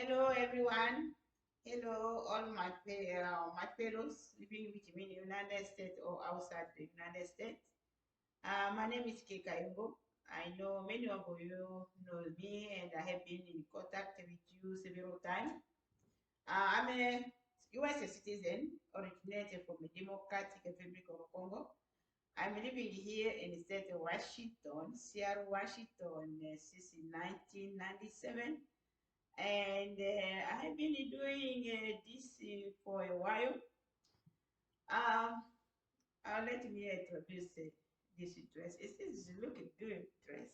Hello, everyone. Hello, all my fellows living with me in the United States or outside the United States. My name is Kay Kayongo. I know many of you know me, and I have been in contact with you several times. I'm a U.S. citizen originated from the Democratic Republic of Congo. I'm living here in the state of Washington, Seattle, Washington, since 1997. And I have been doing this for a while. Um, Let me introduce this dress. It is looking good dress.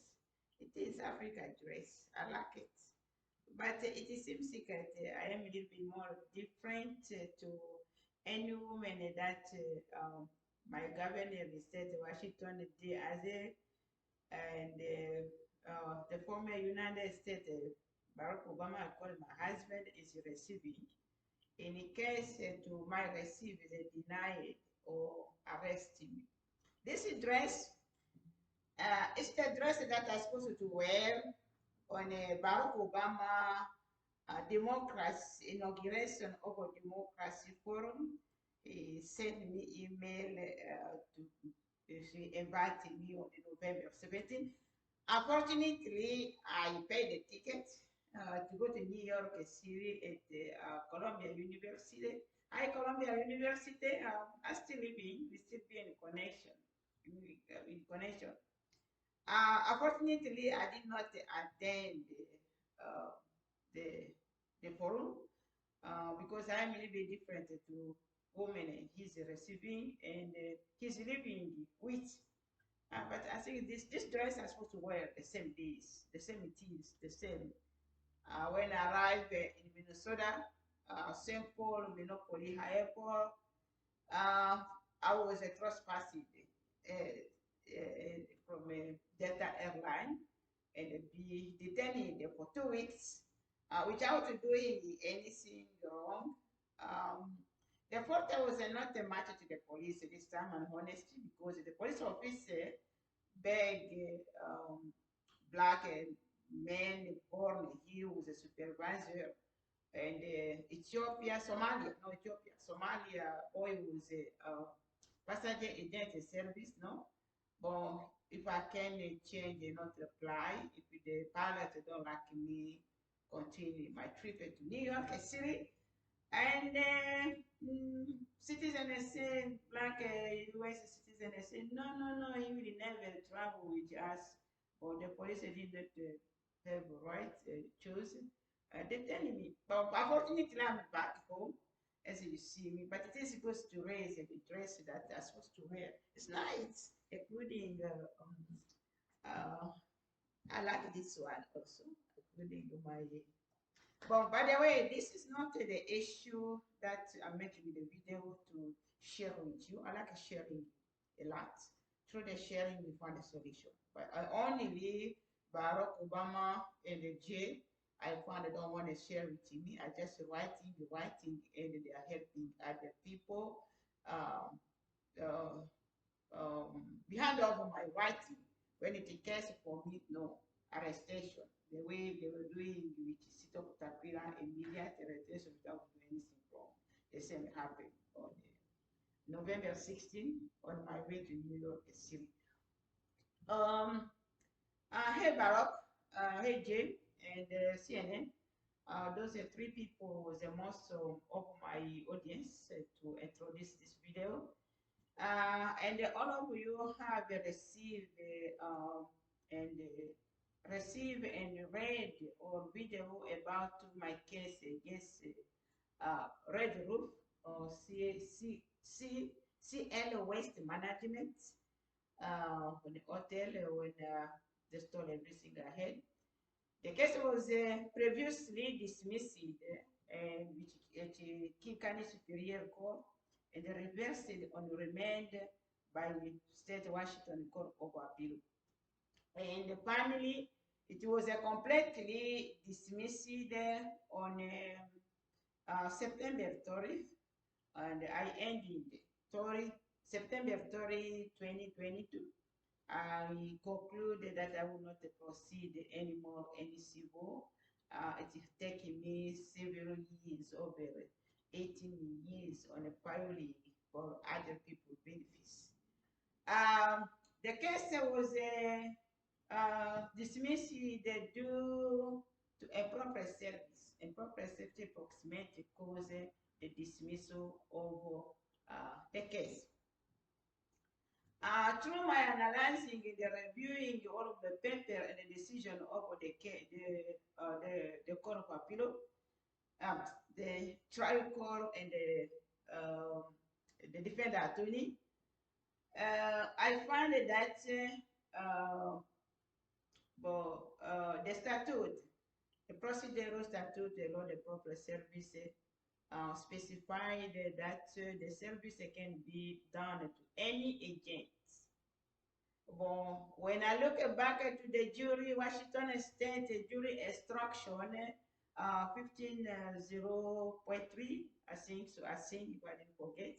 It is African dress. I like it. But it seems like I am a little bit more different to any woman that my governor in the state of Washington did as a and the former United States Barack Obama, I call my husband, is receiving. In case to my receive is denied or arrest me. This dress is the dress that I'm supposed to wear on a Barack Obama democracy inauguration of a democracy forum. He sent me email to invite me on November 17th. Unfortunately, I paid the ticket to go to New York City at the Columbia University. Hi, Columbia University. I'm still living. We still be in connection. In connection. Unfortunately, I did not attend the the forum because I'm a little bit different to women he's receiving and he's living with. But I think this dress I'm supposed to wear the same days, the same tees, the same. When I arrived in Minnesota, St. Paul, Monopoly Airport, I was trespassing from a Delta airline and be detained for 2 weeks without doing anything wrong. The fault was not much to the police this time, and honesty, because the police officer begged black man born here was a supervisor, and Ethiopia, Somalia, no Ethiopia, Somalia boy was a passenger agent service, no? But if I can change and not reply, if the pilot don't like me, continue my trip to New York City. And citizen say, black US citizen say, no, he will never travel with us. But the police didn't have right chosen. They telling me, but unfortunately I'm back home, as you see me. But it is supposed to raise the dress that I'm supposed to wear. It's nice, including I like this one also, including my. But by the way, this is not the issue that I'm making the video to share with you. I like sharing a lot. Through the sharing, we find a solution. But I only leave Barack Obama in the jail. I found I don't want to share with me. I just writing, and they are helping other people. Um, Behind of my writing, when it is case for me, no arrestation. The way they were doing with Sito Tapira, immediate arrestation without doing anything wrong. The same happened on November 16 on my way to New York City. Hey Barack, hey Jay, and CNN. Those are three people was the most of my audience to introduce this video. And all of you have received and received and read or video about my case against Red Roof or CL Waste Management when the hotel when they stole everything ahead. The case was previously dismissed which at Kinkani Superior Court and reversed on remand by the State Washington Court of Appeal. And finally, it was completely dismissed on September 30th, and I ended September 30, 2022. I concluded that I will not proceed anymore any civil It is taking me several years, over 18 years on a filing for other people's benefits. The case was dismissed due to improper service, improper safety proximity caused the dismissal of the case. Through my analyzing, the reviewing all of the paper and the decision of the Court of Appeal, the trial court and the defendant attorney, I find that the statute, the procedural statute, the law, the proper service, specified that the service can be done to any agent. Well, when I look back to the jury, Washington State jury instruction 15.0.3, I think, so I think if I didn't forget.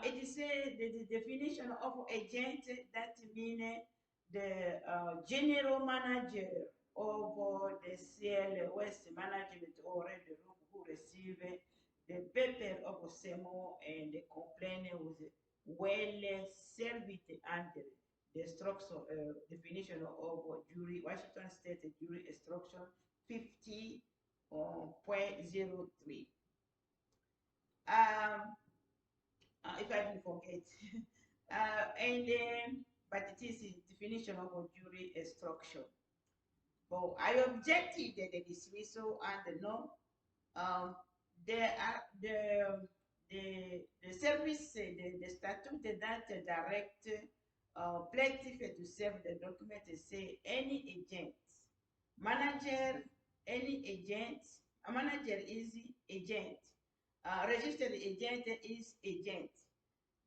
It is the definition of agent, that means the general manager of the CL West Management or the room who receive the paper of SEMO and the complaint was well served under the structure definition of jury, Washington State jury instruction 50.03. If I didn't forget. But it is a definition of a jury instruction. But I objected the dismissal and no. The service, the statute that direct plaintiff to serve the document say any agent, manager, any agent, a manager is agent, registered agent is agent.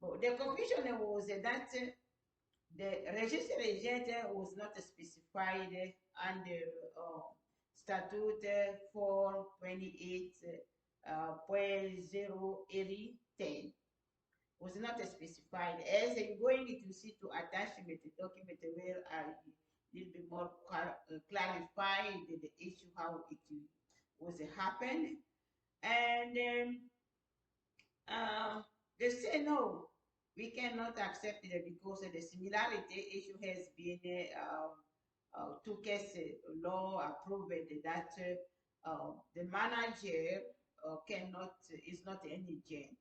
But the confusion was that the registered agent was not specified under Statute 428.08010 was not specified. As I'm going to see to attachment the document where I little bit more clarify the issue how it was happened, and they say no, we cannot accept it because the similarity issue has been two case law approved that the manager cannot is not an agent,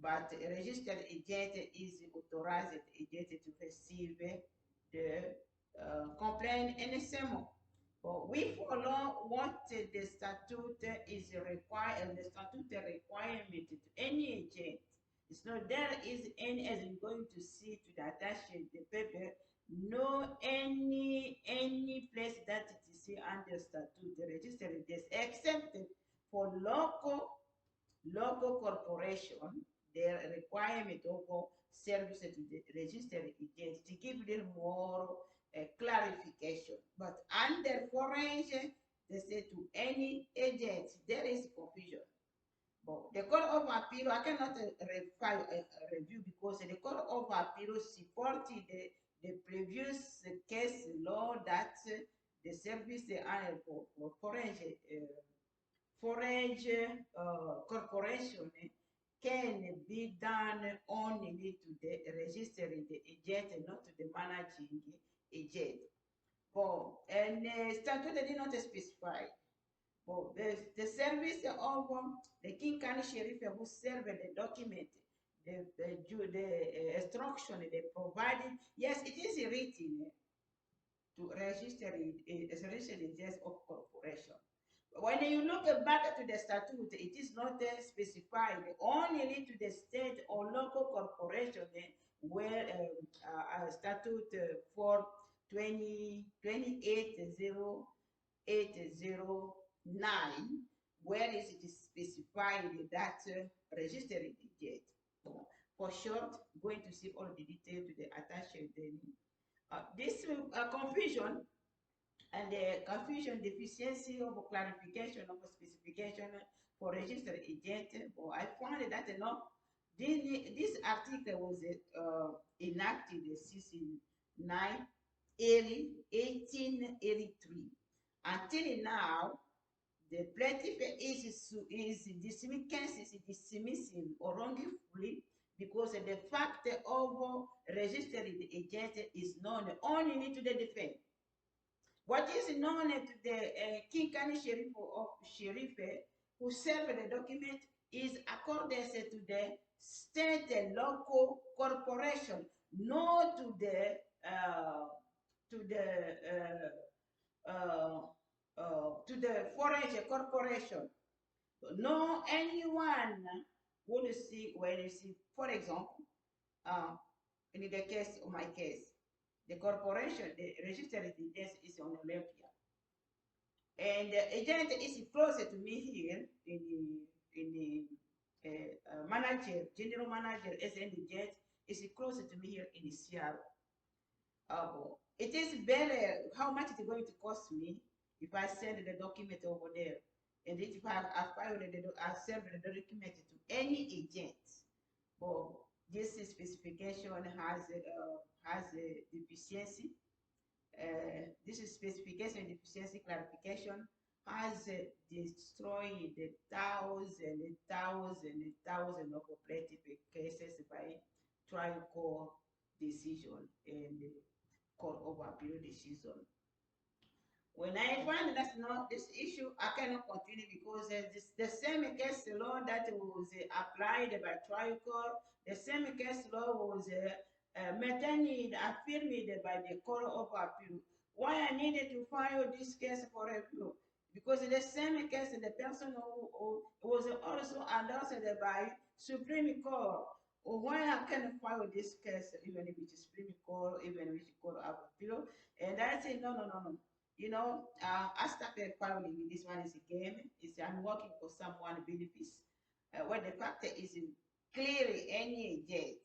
but a registered agent is authorized agent to receive the complaint and SMO. But we follow what the statute is required, the statute requirement to any agent. It's not there is any, as you're going to see to the attached the paper, no any place that it is under statute the registered agents except for local corporation, their requirement of service to the registered agents to give them more clarification. But under foreign, they say to any agent, there is confusion. But the Court of Appeal, I cannot review because the Court of Appeal supported the previous case law that the service for foreign corporation can be done only to the registered agent, not to the managing agent. And the statute did not specify. The service of the King County Sheriff who served the document, the instruction they provided, yes, it is written to register it as a registered agent of corporation. When you look back to the statute, it is not specified only to the state or local corporation where statute for 280809, where is it specified that registered agent. For short, going to see all the details to the attached. This confusion and the confusion deficiency of clarification of specification for registered agent. I found that this article was enacted 9 1883. Until now, the plaintiff is dismissing or wrongfully because the fact of registering the agent is known only to the defendant. What is known to the King County Sheriff of Sheriff who served the document is accordance to the state and local corporation, not to the foreign corporation. No anyone would see when you see, for example, in the case of my case, the corporation, the registered agent is on Olympia. And the agent is closer to me here in the manager, general manager, SN agent is closer to me here in the Seattle. It is better how much it's going to cost me if I send the document over there. And if I send the document to any agent. But this specification has a deficiency. This specification deficiency clarification has destroyed the thousands of plaintiff cases by trial court decision and court of appeal decision. When I find that's not this issue, I cannot continue because the same case law that was applied by trial court, the same case law was maintained, affirmed by the court of appeal. Why I needed to file this case for review? Because the same case, the person who was also endorsed by Supreme Court. Why I can file this case, even if it's Supreme Court, even if it's Court of Appeal? And I say, no. You know, I started filing this one is a game. I'm working for someone benefits. Where the fact is clearly any agent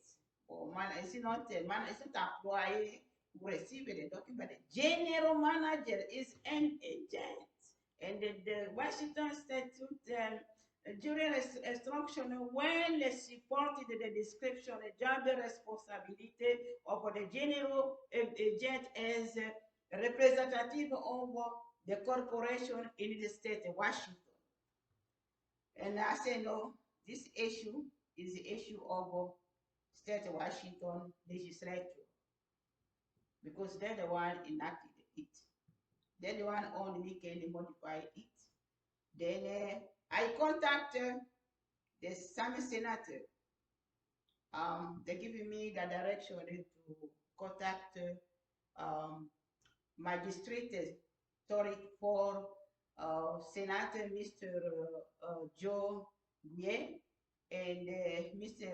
or man, it's not a man, it's not employee who received the document. The general manager is an agent. And the Washington Statute during instruction, when they supported the description, the job responsibility of the general agent as representative of the corporation in the state of Washington. And I say, no, this issue is the issue of state of Washington legislature because they're the one enacted it. They're the one only can modify it. Then I contact the some senator. They're giving me the direction to contact magistrate for Senator Mr. Joe Guye and Mr.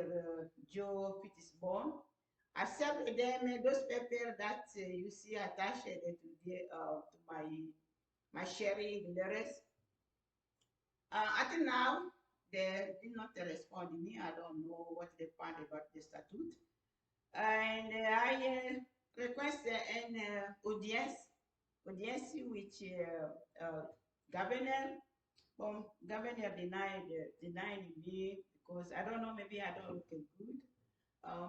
Joe Fitzbone. I sent them those papers that you see attached to my sharing letters. Until now, they did not respond to me. I don't know what they found about the statute. And I request an audience with governor. Governor denied me because I don't know, maybe I don't look good.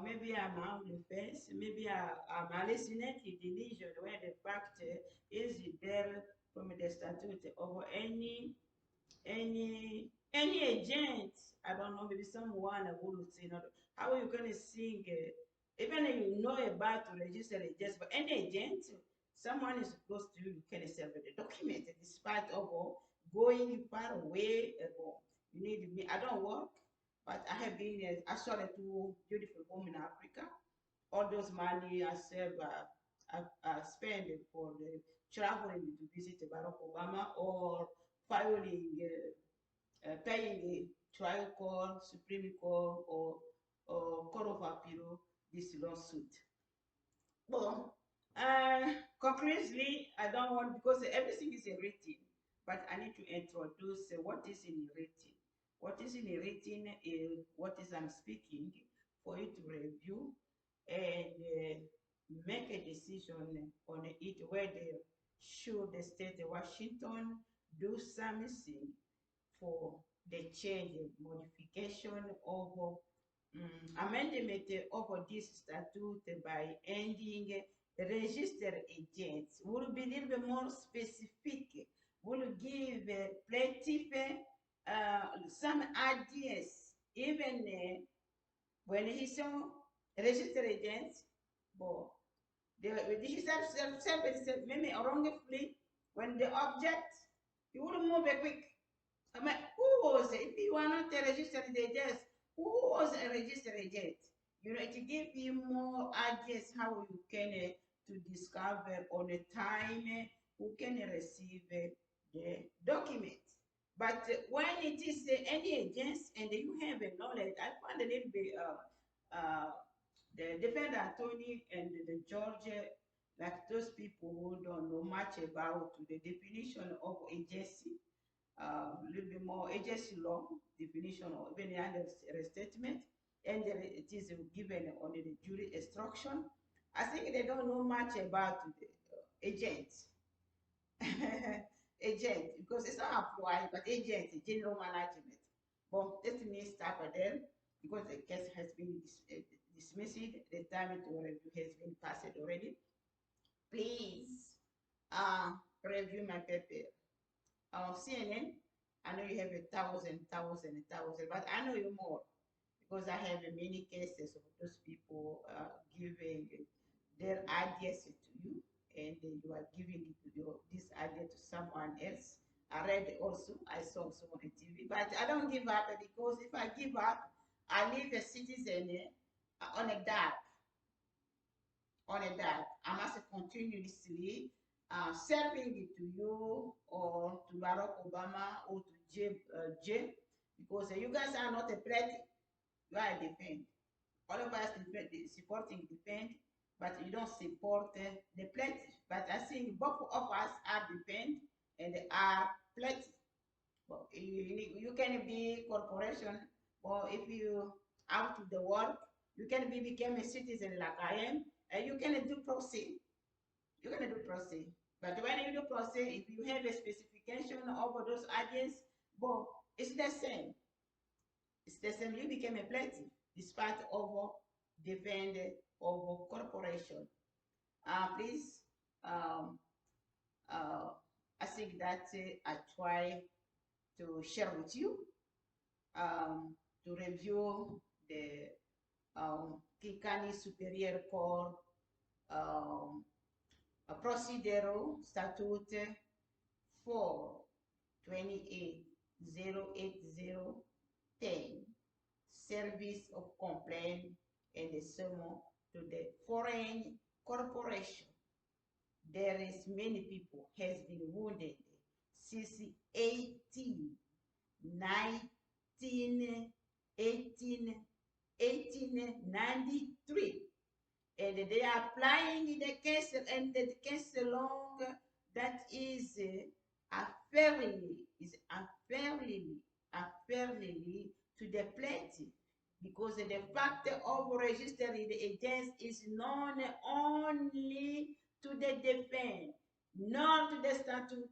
Maybe I'm on the fence. Maybe I'm hallucinating delusion where the fact is there from the statute over any agent. I don't know, maybe someone would say, no, how are you going to sing? Even if you know about to register agents, but any agent, someone is supposed to, you can serve the document despite of going far away. You need me. I don't work, but I have been actually to beautiful home in Africa. All those money I save, I spend for the traveling to visit Barack Obama or filing, paying a trial court, Supreme Court, or Court of Appeal this lawsuit. Well, conclusively, I don't want, because everything is written, but I need to introduce what is in written. What is in written is what is I'm speaking for you to review and make a decision on it, whether should the state of Washington do something for the change, modification of amendment of this statute by ending registered agents will be a little bit more specific, will give plaintiff some ideas, even when he saw registered agents, but this is maybe wrongfully, when they object, you will move a quick. I mean, who was it? If you are not a registered agent, who was a registered agent? You know, it give you more ideas how you can to discover on the time who can receive the document. But when it is any agents and you have a knowledge, I find a little bit the defendant Tony and the George, like those people who don't know much about the definition of agency, a little bit more agency law definition or even under restatement, and it is given on the jury instruction. I think they don't know much about the agent. Agent, because it's not employee, but agent, general management. But let me stop at there because the case has been dismissed. The time to review has been passed already. Please review my paper. CNN, I know you have 1,000, but I know you more because I have many cases of those people giving their ideas to you, and you are giving this idea to someone else. I read also, I saw also on TV, but I don't give up because if I give up, I leave a citizen on a dark. I must continuously serving it to you or to Barack Obama or to Jay, because you guys are not a plaintiff, you are a defendant. All of us supporting defend, but you don't support the plaintiff. But I think both of us are defend and they are plaintiff. Well, you can be corporation, or if you out to the work, you can become a citizen like I am, and you can do proceed. You can do proceed. But when you do proceed, if you have a specification over those agents, well, it's the same. It's the same. You became a plaintiff despite over defend over corporation. Please, I think that I try to share with you to review the Kikani Superior Court Procedural Statute 428-08010, Service of Complaint and the summon to the foreign corporation. There is many people has been wounded since 1893, and they are applying the case, and the case long that is unfairly to the plaintiff, because the fact of registering the agents is known only to the defendant, not to the statute,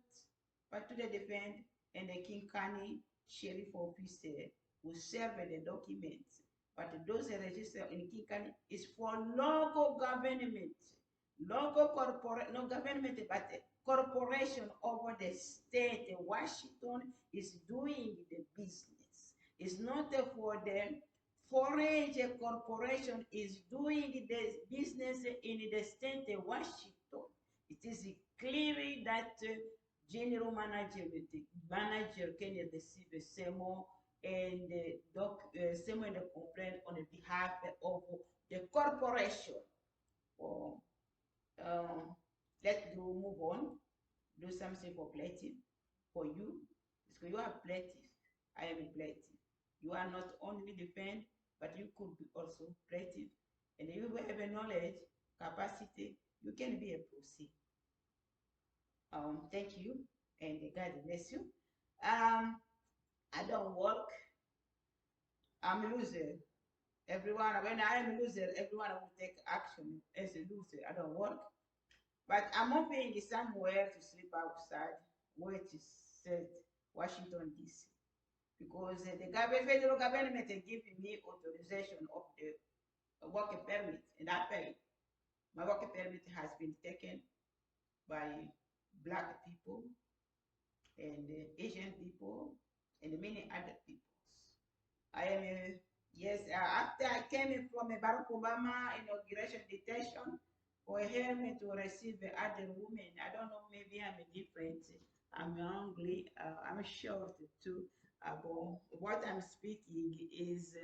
but to the defendant, and the King County Sheriff Officer will serve the documents. But those registered in King County is for local government, local corporate, no government, but corporation over the state. Washington is doing the business. It's not for the foreign corporation is doing the business in the state of Washington. It is clear that general manager can receive a summons and summon the complaint on behalf of the corporation. Let's move on. Do something for plaintiff for you, because you are plaintiff. I am a plaintiff. You are not only defend, but you could be also plaintiff. And if you have a knowledge, capacity, you can be a proceed. Thank you, and God bless you. I don't work. I'm a loser. Everyone, when I am a loser, everyone will take action as a loser. I don't work. But I'm hoping somewhere to sleep outside, where it is said Washington, D.C. Because the federal government is giving me authorization of the work permit, and I pay. My work permit has been taken by black people and Asian people and many other peoples. I am yes, after I came in from a Barack Obama inauguration detention for him to receive other women. I don't know, maybe I'm different. I'm hungry. I'm short too. But what I'm speaking is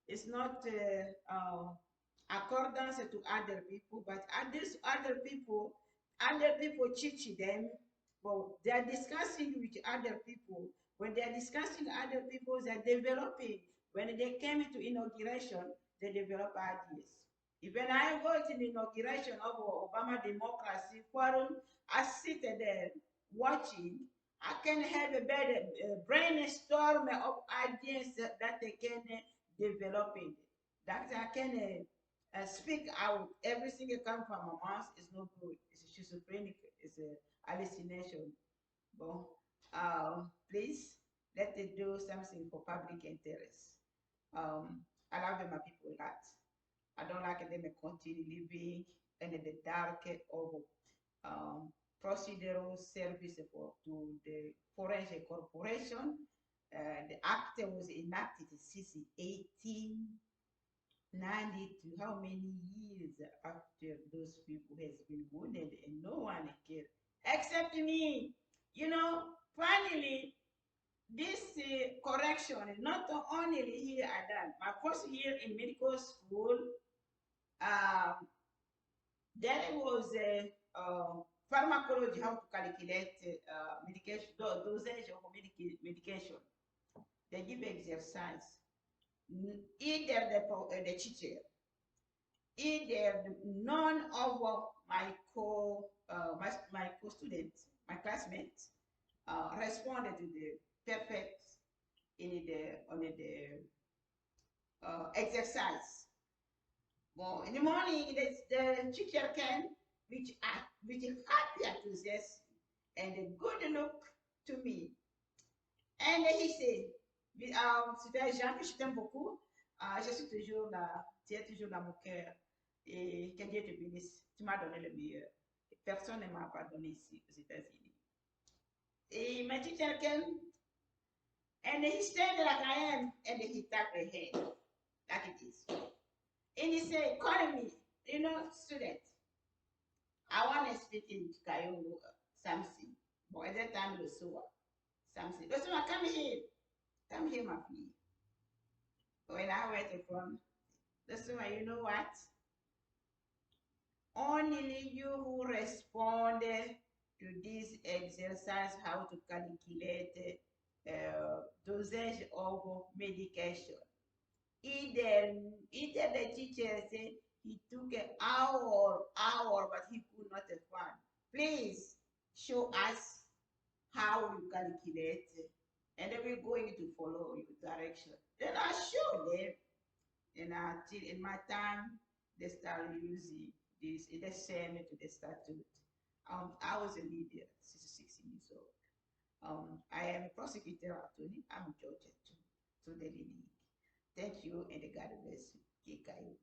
it's not accordance to other people, but other people teach them. Well, they are discussing with other people. When they are discussing other people, they are developing. When they came into inauguration, they develop ideas. Even I go to the inauguration of Obama democracy forum, I sit there watching. I can have a better brainstorm of ideas that they can develop in. That I can speak out. Everything that comes from my mouth is no good. It's a schizophrenic. It's a hallucination. But please let it do something for public interest. I love my people a lot. I don't like them continue living in the dark of procedural service to the foreign corporation. The act was enacted since 1892. How many years after those people has been wounded and no one cared except me? Finally, this correction is not only here at that. My first year in medical school, um, then it was pharmacology, how to calculate medication, dosage of medication. They give exercise. Either the teacher, either none of my co-students, my classmates, responded to the perfect on the exercise. Well, in the morning, the teacher came with happy enthusiasm and a good look to me. And he said, c'était Jean que je t'aime beaucoup. Je suis toujours là, tu es toujours dans mon cœur. Et que Dieu te bénisse. Tu m'as donné le meilleur. Personne ne m'a pas donné ici aux États-Unis. Et my teacher came and he stayed like I am and he tapped the head like it is. And he said, call me, student. I want to speak in Kayongo something. But at that time, Losowa, something. Losowa, come here. Come here, my friend. When I went from Losowa, you know what? Only you who responded to this exercise, how to calculate dosage of medication. Either the teacher said he took an hour, but he could not find. Please show us how you calculate, and then we're going to follow your direction. Then I showed them, and until in my time, they started using this, the same to the statute. I was a leader, 66 years old. I am a prosecutor attorney. I'm a judge to the league. Thank you, and God bless you. Kay Kayongo.